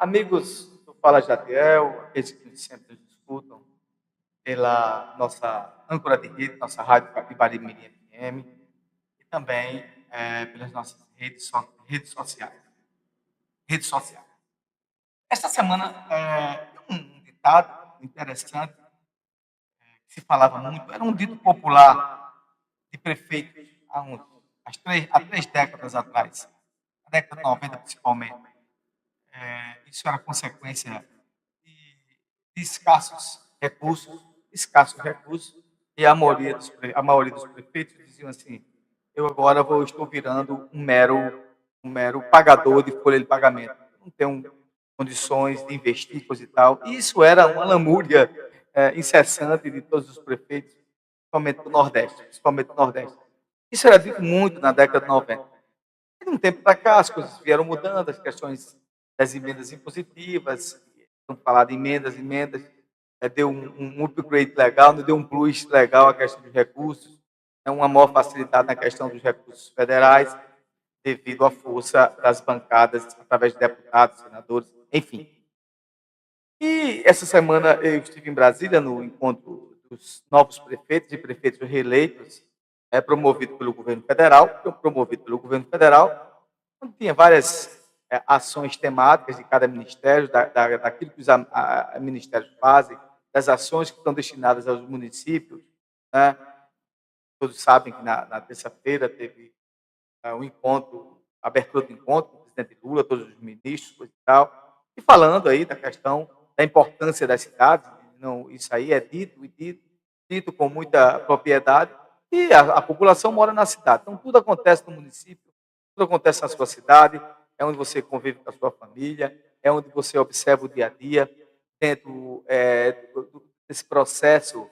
Amigos do Fala Jadiel, aqueles que sempre nos escutam pela nossa âncora de rede, nossa rádio Capibari Mirim FM, e também pelas nossas redes sociais. Redes sociais. Esta semana tem um ditado interessante que se falava muito, era um dito popular de prefeitos há três décadas atrás, na década de 90 principalmente. Isso era consequência de escassos recursos, e a maioria dos prefeitos diziam assim: eu agora estou virando um mero pagador de folha de pagamento, não tenho condições de investir, coisa e tal. E isso era uma lamúria incessante de todos os prefeitos, principalmente do Nordeste. Isso era dito muito na década de 90. De um tempo para cá, as coisas vieram mudando, as questões das emendas impositivas, vamos falar de emendas, deu um upgrade legal, deu um plus legal à questão dos recursos, uma maior facilidade na questão dos recursos federais, devido à força das bancadas, através de deputados, senadores, enfim. E essa semana eu estive em Brasília no encontro dos novos prefeitos e prefeitos reeleitos, promovido pelo governo federal, onde tinha várias ações temáticas de cada ministério, daquilo que os ministérios fazem, das ações que estão destinadas aos municípios, né? Todos sabem que na terça-feira teve um encontro, abertura do encontro com o presidente Lula, todos os ministros, coisa e tal, e falando aí da questão da importância das cidades. Não, isso aí é dito com muita propriedade, e a população mora na cidade. Então, tudo acontece no município, tudo acontece na sua cidade, é onde você convive com a sua família, é onde você observa o dia a dia, dentro desse processo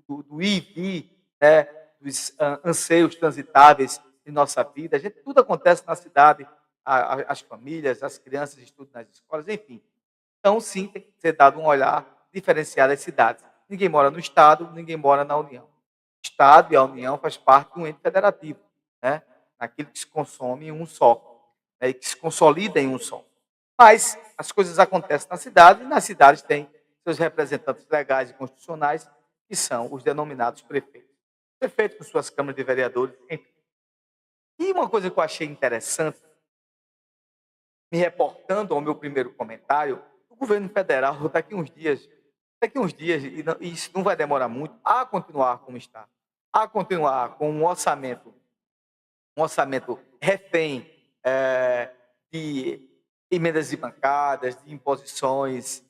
do ir e vir, né, dos anseios transitáveis de nossa vida. Tudo acontece na cidade, as famílias, as crianças estudam nas escolas, enfim. Então, sim, tem que ser dado um olhar diferenciado às cidades. Ninguém mora no Estado, ninguém mora na União. O Estado e a União faz parte de um ente federativo, né? Naquilo que se consome em um só, né? E que se consolida em um só. Mas as coisas acontecem na cidade, e nas cidades tem seus representantes legais e constitucionais, que são os denominados prefeitos. Prefeitos com suas câmaras de vereadores, enfim. E uma coisa que eu achei interessante, me reportando ao meu primeiro comentário, o governo federal, daqui uns dias, e isso não vai demorar muito, a continuar como está, a continuar com um orçamento refém de emendas de bancadas, de imposições,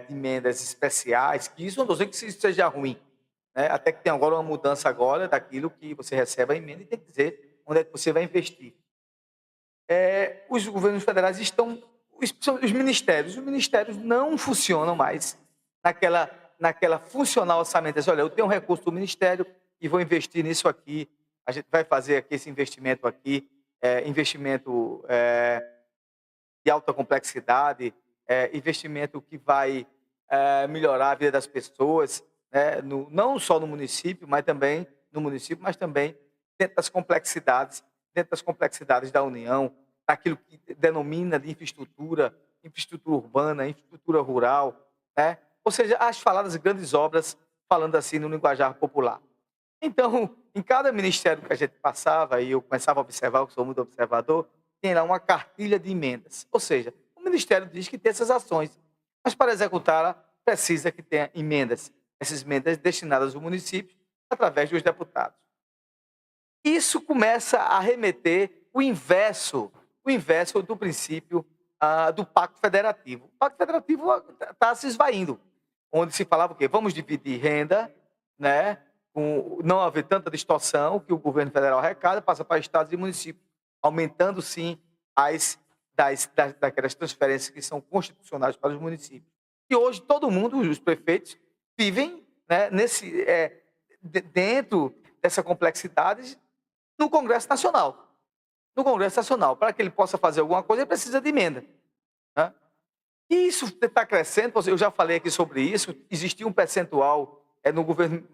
de emendas especiais, que isso não estou dizendo que isso seja ruim, né? Até que tem agora uma mudança agora daquilo que você recebe a emenda e tem que dizer onde é que você vai investir. Os governos federais os ministérios não funcionam mais naquela funcional orçamental. Olha, eu tenho um recurso do ministério e vou investir nisso aqui, a gente vai fazer aqui esse investimento aqui, investimento de alta complexidade, investimento que vai melhorar a vida das pessoas, né, não só no município, mas também dentro das complexidades da União, daquilo que denomina de infraestrutura urbana, infraestrutura rural, né? Ou seja, as faladas grandes obras, falando assim no linguajar popular. Então, em cada ministério que a gente passava, e eu começava a observar, eu sou muito observador, tem lá uma cartilha de emendas. Ou seja, o ministério diz que tem essas ações, mas para executá-la, precisa que tenha emendas. Essas emendas destinadas aos municípios, através dos deputados. Isso começa a remeter o inverso do princípio do Pacto Federativo. O Pacto Federativo está se esvaindo, onde se falava o quê? Vamos dividir renda, né? Não haver tanta distorção, que o governo federal arrecada, passa para estados e municípios, aumentando, sim, daquelas transferências que são constitucionais para os municípios. E hoje todo mundo, os prefeitos, vivem, né, dentro dessa complexidade no Congresso Nacional. No Congresso Nacional, para que ele possa fazer alguma coisa, ele precisa de emenda, né? E isso está crescendo, eu já falei aqui sobre isso, existia um percentual no governo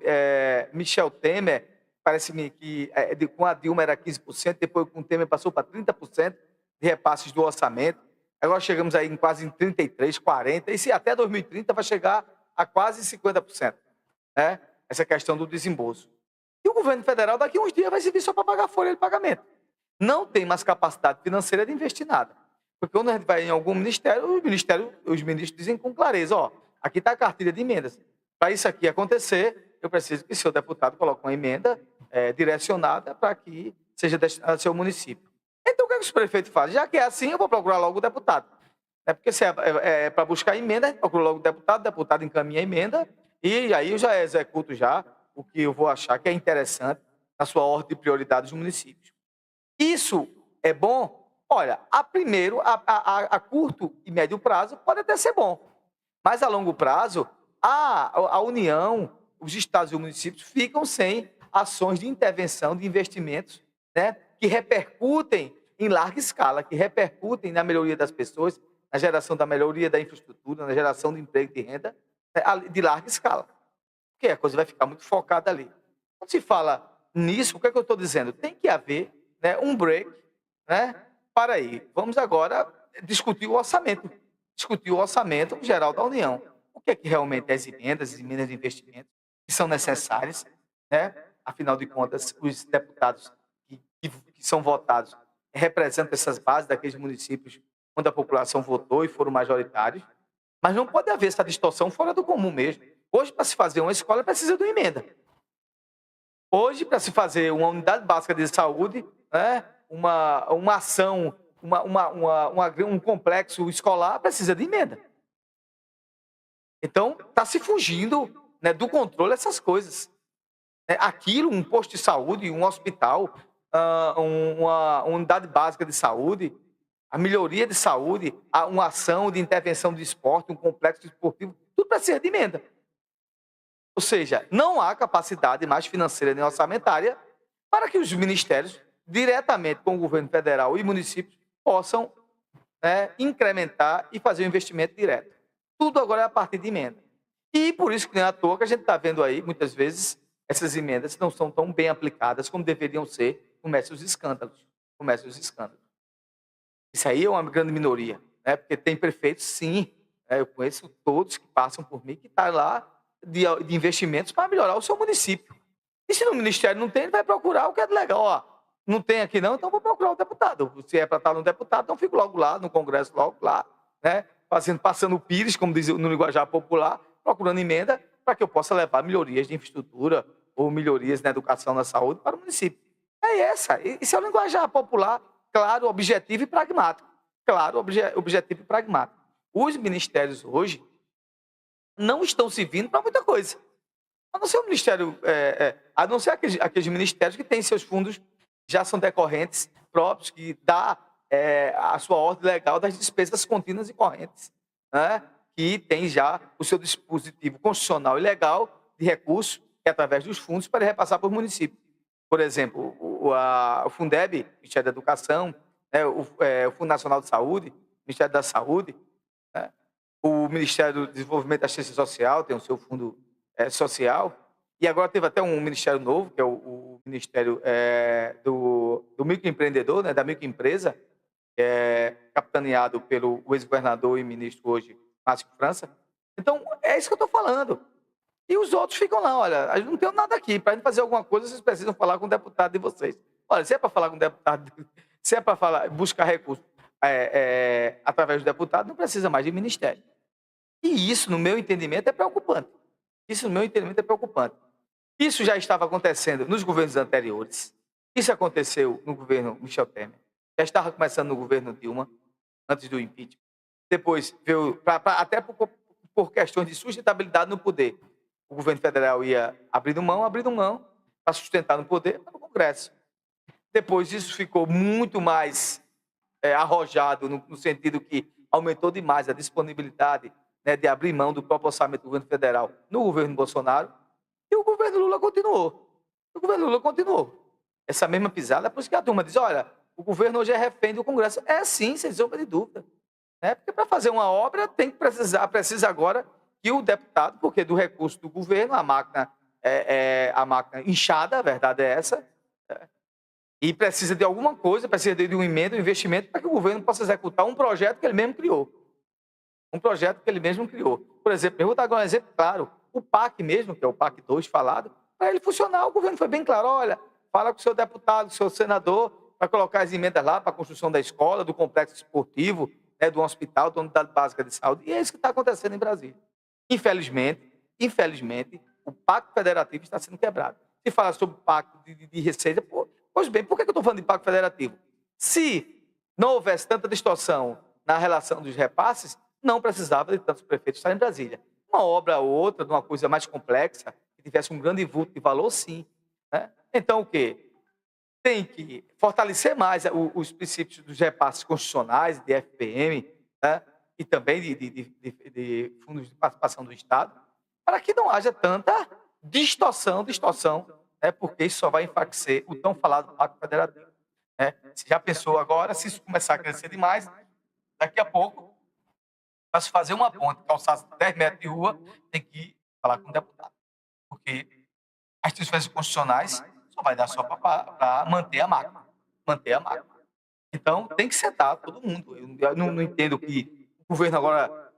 Michel Temer, parece-me que com a Dilma era 15%, depois com o Temer passou para 30% de repasses do orçamento. Agora chegamos aí em quase em 33, 40, e se até 2030 vai chegar a quase 50%, né? Essa questão do desembolso. E o governo federal daqui a uns dias vai servir só para pagar a folha de pagamento. Não tem mais capacidade financeira de investir nada. Porque quando a gente vai em algum ministério, os ministros dizem com clareza, ó, aqui está a cartilha de emendas. Para isso aqui acontecer, eu preciso que o seu deputado coloque uma emenda direcionada para que seja destinada ao seu município. Então, o que os prefeitos fazem? Já que é assim, eu vou procurar logo o deputado. Porque se é para buscar emenda, a gente procura logo o deputado encaminha a emenda, e aí eu já executo já o que eu vou achar que é interessante na sua ordem de prioridade dos municípios. Isso é bom? Olha, a curto e médio prazo pode até ser bom, mas a longo prazo, a União, os estados e os municípios ficam sem ações de intervenção, de investimentos, né, que repercutem em larga escala, que repercutem na melhoria das pessoas, na geração da melhoria da infraestrutura, na geração de emprego e de renda, de larga escala. Porque a coisa vai ficar muito focada ali. Quando se fala nisso, o que é que eu estou dizendo? Tem que haver, né, um break, né? Para aí, vamos agora discutir o orçamento geral da União. O que é que realmente é as emendas de investimento que são necessárias, né? Afinal de contas, os deputados que são votados representam essas bases daqueles municípios onde a população votou e foram majoritários, mas não pode haver essa distorção fora do comum mesmo. Hoje, para se fazer uma escola, precisa de uma emenda. Hoje, para se fazer uma unidade básica de saúde, né, uma ação, um complexo escolar, precisa de emenda. Então, está se fugindo, né, do controle dessas coisas. Aquilo, um posto de saúde, um hospital, uma unidade básica de saúde, a melhoria de saúde, uma ação de intervenção de esporte, um complexo esportivo, tudo precisa de emenda. Ou seja, não há capacidade mais financeira nem orçamentária para que os ministérios, diretamente com o governo federal e municípios, possam, né, incrementar e fazer um investimento direto. Tudo agora é a partir de emenda. E por isso que não é à toa que a gente está vendo aí, muitas vezes, essas emendas não são tão bem aplicadas como deveriam ser, começam os escândalos. Isso aí é uma grande minoria, né? Porque tem prefeitos, sim, eu conheço todos que passam por mim, que estão lá de investimentos para melhorar o seu município. E se no ministério não tem, ele vai procurar o que é legal. Ó, não tem aqui não, então vou procurar o deputado. Se é para estar no deputado, então fico logo lá, no Congresso, logo lá, né? Passando o pires, como diz no linguajar popular, procurando emenda para que eu possa levar melhorias de infraestrutura ou melhorias na educação, na saúde para o município. Esse é o linguajar popular, claro, objetivo e pragmático. Claro, objetivo e pragmático. Os ministérios hoje não estão servindo para muita coisa. A não ser o ministério, a não ser aqueles ministérios que têm seus fundos, já são decorrentes próprios, que dá a sua ordem legal das despesas contínuas e correntes, né? Que tem já o seu dispositivo constitucional e legal de recurso, que é através dos fundos, para repassar para os municípios. Por exemplo, o Fundeb, Ministério da Educação, né, o Fundo Nacional de Saúde, Ministério da Saúde, né, o Ministério do Desenvolvimento da Assistência Social tem o seu fundo social, e agora teve até um ministério novo, que é o Ministério do Microempreendedor, né, da microempresa, capitaneado pelo ex-governador e ministro hoje, Márcio França. Então, é isso que eu estou falando. E os outros ficam lá, olha, a gente não tem nada aqui, para a gente fazer alguma coisa, vocês precisam falar com o deputado de vocês. Olha, se é para falar com o deputado, se é para buscar recursos através do deputado, não precisa mais de ministério. E isso, no meu entendimento, é preocupante. Isso já estava acontecendo nos governos anteriores. Isso aconteceu no governo Michel Temer. Já estava começando no governo Dilma, antes do impeachment. Depois veio, até por questões de sustentabilidade no poder. O governo federal ia abrindo mão, para sustentar no poder, para o Congresso. Depois isso ficou muito mais arrojado, no sentido que aumentou demais a disponibilidade, né, de abrir mão do próprio orçamento do governo federal no governo Bolsonaro, e o governo Lula continuou. Essa mesma pisada, por isso que a turma diz, olha, o governo hoje é refém do Congresso. É sim, sem sombra de dúvida. Né? Porque para fazer uma obra precisa agora que o deputado, porque do recurso do governo, a máquina inchada, a verdade é essa, E precisa de alguma coisa, precisa de uma emenda, um investimento, para que o governo possa executar um projeto que ele mesmo criou. Um projeto que ele mesmo criou. Por exemplo, eu vou dar agora um exemplo claro. O PAC mesmo, que é o PAC 2 falado, para ele funcionar, o governo foi bem claro, olha, fala com o seu deputado, com o seu senador, para colocar as emendas lá para a construção da escola, do complexo esportivo, né, do hospital, da unidade básica de saúde. E é isso que está acontecendo em Brasília. Infelizmente, o pacto federativo está sendo quebrado. Se fala sobre o pacto de receita, pois bem, por que eu estou falando de pacto federativo? Se não houvesse tanta distorção na relação dos repasses, não precisava de tantos prefeitos estar em Brasília. Uma obra ou outra, de uma coisa mais complexa, que tivesse um grande vulto de valor, sim. Né? Então, o quê? Tem que fortalecer mais os princípios dos repasses constitucionais, de FPM, né? E também de fundos de participação do Estado, para que não haja tanta distorção, né? Porque isso só vai enfraquecer o tão falado Pacto Federativo. Né? Você já pensou agora, se isso começar a crescer demais, daqui a pouco, para se fazer uma ponte, calçar 10 metros de rua, tem que falar com o deputado. Porque as instituições constitucionais só vai dar só para manter a máquina. Manter a máquina. Então, tem que sentar todo mundo. Eu não entendo que o governo agora,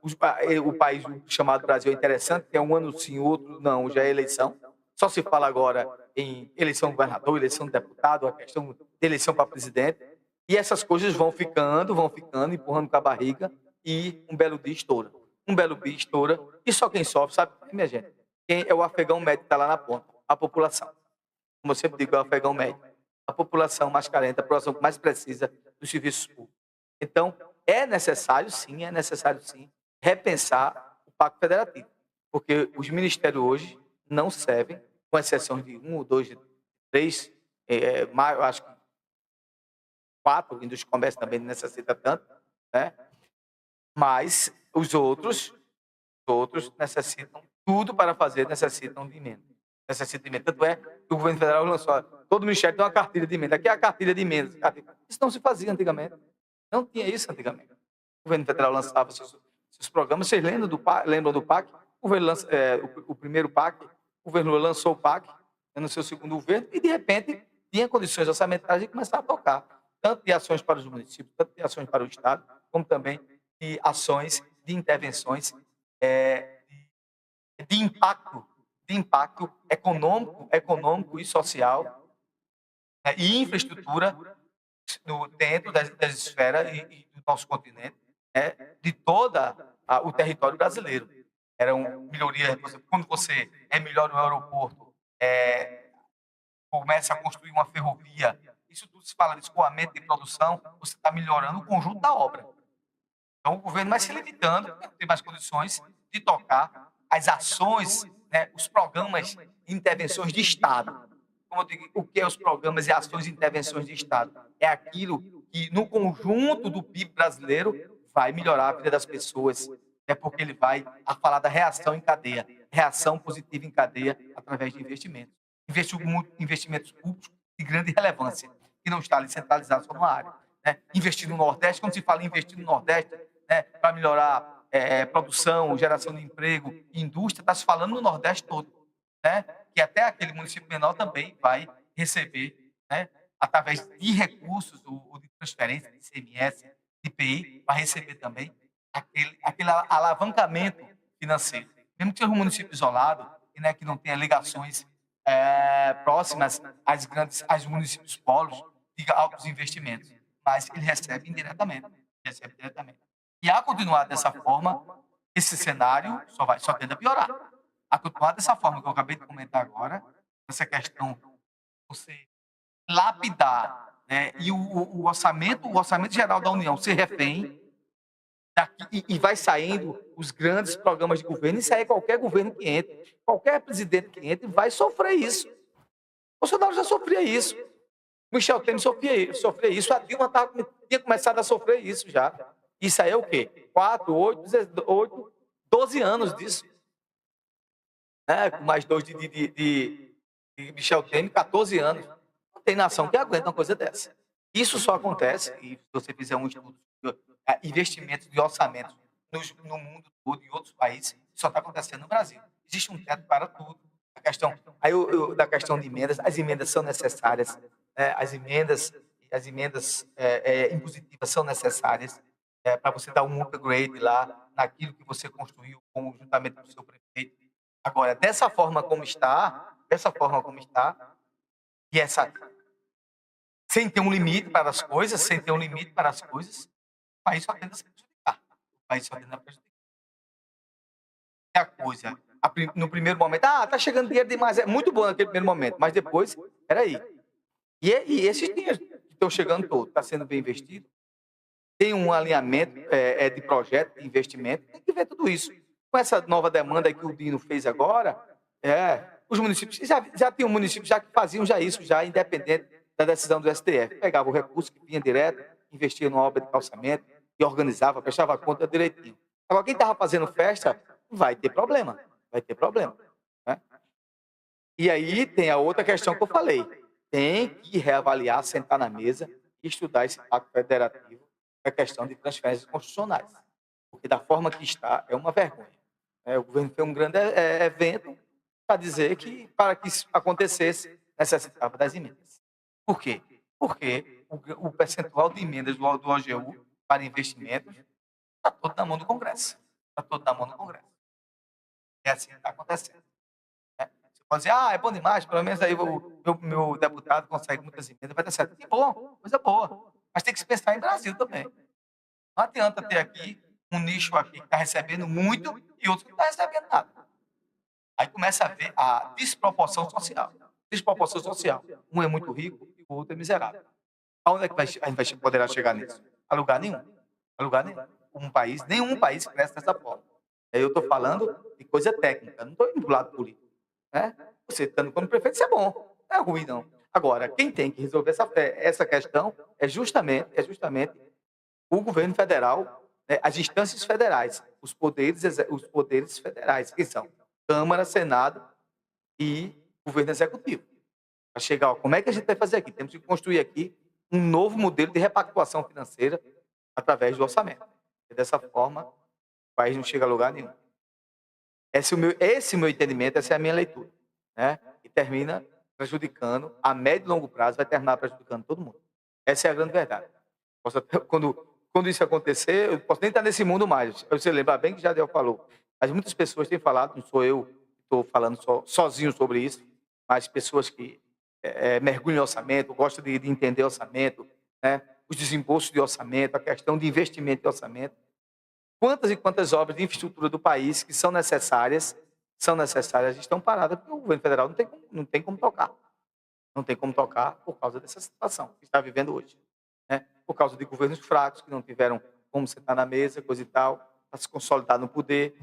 o país chamado Brasil é interessante, tem um ano sim, outro não, já é eleição. Só se fala agora em eleição de governador, eleição de deputado, a questão de eleição para presidente. E essas coisas vão ficando, empurrando com a barriga, e um belo dia estoura. Um belo dia estoura, e só quem sofre, sabe, minha gente? Quem é o afegão médio que está lá na ponta? A população. Como eu sempre digo, é o afegão médio. A população mais carente, a população que mais precisa dos serviços públicos. Então, é necessário sim, repensar o Pacto Federativo. Porque os ministérios hoje não servem, com exceção de um ou dois, três, eu acho que 4, a indústria do comércio também não necessita tanto, né? Mas os outros necessitam, tudo para fazer necessitam de emenda. Tanto é que o governo federal lançou, todo ministério tem uma cartilha de emenda. Aqui é a cartilha de emendas. Isso não se fazia antigamente. Não tinha isso antigamente. O governo federal lançava seus programas. Vocês lembram do PAC? O, governo lança, o primeiro PAC, o governo lançou o PAC no seu segundo governo e, de repente, tinha condições orçamentárias de começar a tocar. Tanto de ações para os municípios, tanto de ações para o Estado, como também de ações, de intervenções de impacto econômico e social, né, e infraestrutura dentro das esferas e do nosso continente, né, de todo o território brasileiro. Eram melhorias, quando você melhora o aeroporto, começa a construir uma ferrovia, isso tudo se fala de escoamento de produção, você está melhorando o conjunto da obra. Então, o governo vai se limitando, porque não tem mais condições de tocar as ações, né, os programas de intervenções de Estado. Como eu digo, o que é os programas e ações de intervenções de Estado? É aquilo que, no conjunto do PIB brasileiro, vai melhorar a vida das pessoas. É porque ele vai a falar da reação em cadeia, reação positiva em cadeia através de investimentos. Investimentos públicos de grande relevância, que não está ali centralizado só numa área. Né? Investir no Nordeste, quando se fala em investir no Nordeste, né, para melhorar produção, geração de emprego e indústria, está se falando no Nordeste todo. Né? Que até aquele município menor também vai receber, né, através de recursos ou de transferência de ICMS, de IPI, vai receber também aquele alavancamento financeiro. Mesmo que seja um município isolado, e, né, que não tenha ligações próximas aos municípios polos de altos investimentos, mas ele recebe indiretamente. E a continuar dessa forma, esse cenário só tende a piorar. A continuar dessa forma que eu acabei de comentar agora, essa questão de você lapidar, né, e o orçamento geral da União ser refém, e vai saindo os grandes programas de governo, isso aí qualquer governo que entre, qualquer presidente que entre vai sofrer isso. O Bolsonaro já sofria isso. Michel Temer sofria isso. A Dilma tinha começado a sofrer isso já. Isso aí é o quê? 4, 8, 12 anos disso. Né? Com mais 2 de Michel Temer, 14 anos. Não tem nação que aguenta uma coisa dessa. Isso só acontece, e se você fizer um estudo de investimentos de orçamentos no mundo todo, em outros países, só está acontecendo no Brasil. Existe um teto para tudo. A questão, da questão de emendas, as emendas são necessárias. né, as emendas impositivas são necessárias para você dar um upgrade lá naquilo que você construiu juntamente com o seu prefeito. Agora, dessa forma como está, e essa sem ter um limite para as coisas, o país só tende a se prejudicar. O país só tende a prejudicar. A coisa, no primeiro momento, tá chegando dinheiro demais, é muito bom naquele primeiro momento, mas depois, espera aí, e esses dinheiros que estão chegando todos, está sendo bem investido? Tem um alinhamento de projeto, de investimento, tem que ver tudo isso. Com essa nova demanda que o Dino fez agora, os municípios, já tinham municípios já que faziam já isso, já independente da decisão do STF. Pegava o recurso que vinha direto, investia numa obra de calçamento e organizava, fechava a conta direitinho. Agora, quem estava fazendo festa, vai ter problema, né? E aí tem a outra questão que eu falei, tem que reavaliar, sentar na mesa e estudar esse pacto federativo, a questão de transferências constitucionais, porque da forma que está, é uma vergonha. O governo fez um grande evento para dizer que, para que isso acontecesse, necessitava das emendas. Por quê? Porque o percentual de emendas do OGU para investimentos está todo na mão do Congresso. Está todo na mão do Congresso. É assim que está acontecendo. Né? Você pode dizer, é bom demais, pelo menos aí o meu deputado consegue muitas emendas, vai dar certo. Que bom, coisa boa. Mas tem que se pensar em Brasil também. Não adianta ter aqui um nicho aqui que está recebendo muito e outro que não está recebendo nada. Aí começa a ver a desproporção social. Desproporção social. Um é muito rico e o outro é miserável. Aonde é que a gente poderá chegar nisso? A lugar nenhum. A lugar nenhum. Nenhum país cresce dessa forma. Aí eu estou falando de coisa técnica, não estou indo do lado político. Né? Você estando como prefeito, isso é bom. Não é ruim, não. Agora, quem tem que resolver essa questão é justamente o governo federal, né, as instâncias federais, os poderes federais, que são Câmara, Senado e governo executivo. Para chegar, como é que a gente vai fazer aqui? Temos que construir aqui um novo modelo de repactuação financeira através do orçamento. E dessa forma, o país não chega a lugar nenhum. Esse é o meu entendimento, essa é a minha leitura. Né? E termina prejudicando, a médio e longo prazo, vai terminar prejudicando todo mundo. Essa é a grande verdade. Quando isso acontecer, eu posso nem estar nesse mundo mais. Você lembra bem que Jadiel falou. Mas muitas pessoas têm falado, não sou eu que estou falando sozinho sobre isso, mas pessoas que mergulham em orçamento, gostam de entender orçamento, né? Os desembolsos de orçamento, a questão de investimento de orçamento. Quantas e quantas obras de infraestrutura do país que são necessárias, estão paradas porque o governo federal não tem como tocar. Não tem como tocar por causa dessa situação que está vivendo hoje. Né? Por causa de governos fracos, que não tiveram como sentar na mesa, coisa e tal, para se consolidar no poder.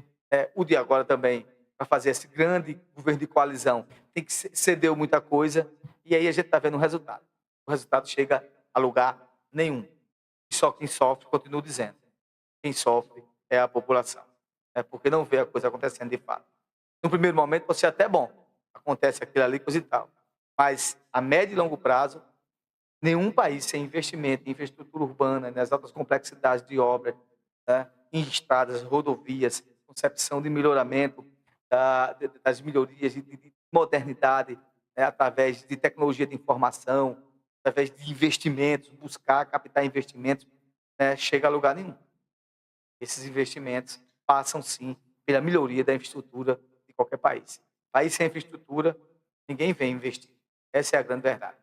O de agora também, para fazer esse grande governo de coalizão, tem que ceder muita coisa, e aí a gente está vendo o resultado. O resultado chega a lugar nenhum. E só quem sofre, continuo dizendo, quem sofre é a população. Porque não vê a coisa acontecendo de fato. No primeiro momento, pode ser até bom, acontece aquilo ali, coisa e tal. Mas a médio e longo prazo, nenhum país sem investimento em infraestrutura urbana, nas altas complexidades de obra, né, em estradas, rodovias, concepção de melhoramento das melhorias de modernidade, né, através de tecnologia de informação, através de investimentos, buscar captar investimentos, chega a lugar nenhum. Esses investimentos passam, sim, pela melhoria da infraestrutura de qualquer país. País sem infraestrutura, ninguém vem investir. Essa é a grande verdade.